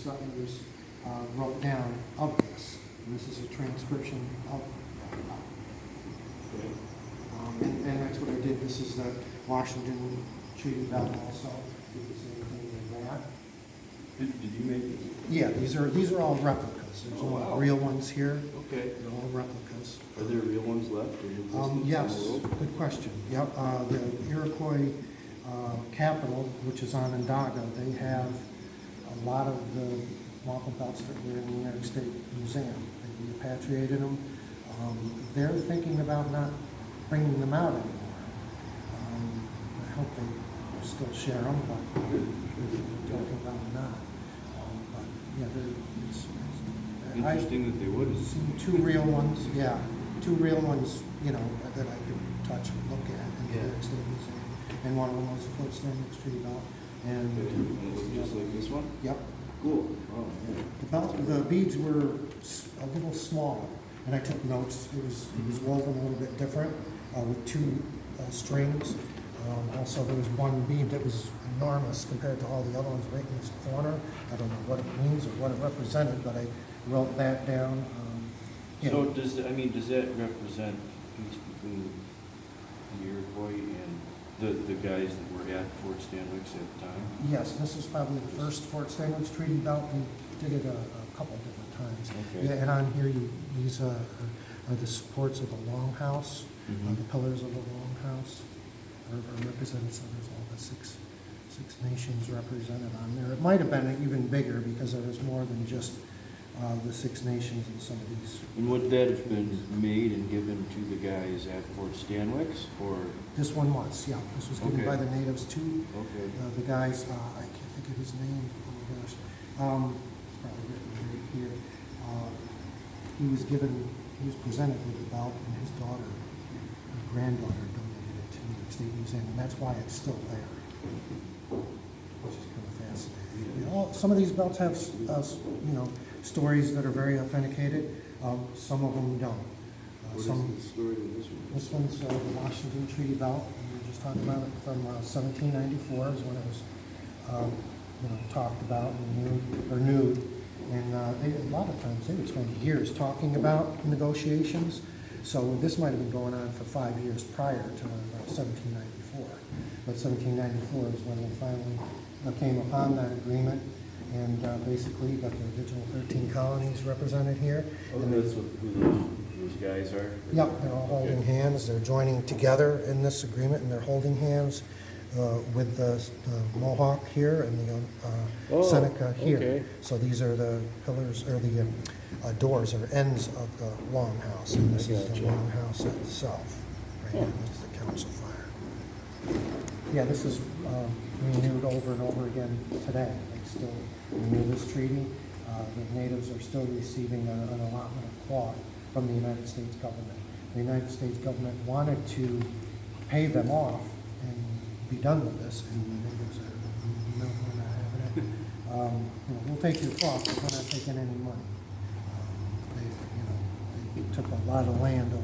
settlers wrote down of this. And this is a transcription of that. Okay. And that's what I did. This is the Washington Treaty Belt also. Did the same thing with that. Did you make it? Yeah, these are all replicas. There's Oh, no wow. real ones here. Okay. They're all replicas. Are there real ones left? Or you listed Yes, in the world? good question. Yep, the Iroquois capital, which is Onondaga, they have a lot of the wampum belts that were in the United States Museum. They repatriated them. They're thinking about not bringing them out anymore. I hope they still share them, but we're talking about not. But yeah, it's Interesting that they wouldn't. I've seen two real ones, yeah, two real ones, you know, that I could touch and look at in the Yeah. New York State Museum. And one of them was the Foot Stanley Street belt. And Okay. And it looked just like this one? Yep. Cool. Oh, yeah. The belt, the beads were a little smaller, and I took notes. It was woven a little bit different with two strings. Also, there was one bead that was enormous compared to all the other ones right in this corner. I don't know what it means or what it represented, but I wrote that down. So does that represent peace between the Iroquois and the guys that were at Fort Stanwix at the time? Yes, this is probably the first Fort Stanwix Treaty belt. We did it a couple different times. Okay. Yeah, and on here, these are the supports of the longhouse, Mhm. the pillars of the longhouse are represented. So there's all the six nations represented on there. It might have been even bigger because there was more than just the Six Nations in some of these. And would that have been made and given to the guys at Fort Stanwix, or? This one was, yeah. This was given Okay. by the natives to Okay. the guys. I can't think of his name. Oh my gosh. It's probably written right here. He was presented with the belt, and his daughter, his granddaughter, donated it to the New York State Museum, and that's why it's still there. Which is kind of fascinating. You know, some of these belts have, stories that are very authenticated. Some of them don't. What is Some. the story of this one? This one's the Washington Treaty Belt, and we were just talking about it from 1794 is when it was, talked about and nude. And a lot of times they would spend years talking about negotiations. So this might have been going on for 5 years prior to 1794. But 1794 is when they finally came upon that agreement. And basically, you got the original 13 colonies represented here. Oh, And that's who those guys are? Yep, they're all holding hands. They're joining together in this agreement, and they're holding hands with the Mohawk here and the Seneca here. Okay. So these are the pillars, or the doors, or ends of the longhouse, and this is the gotcha. longhouse itself. Right here, this is the council fire. Yeah, this is renewed over and over again today. They still renew this treaty. The natives are still receiving an allotment of cloth from the United States government. The United States government wanted to pay them off and be done with this, and the natives are, no, we're not having it. We'll take your cloth, but we're not taking any money. They took a lot of land over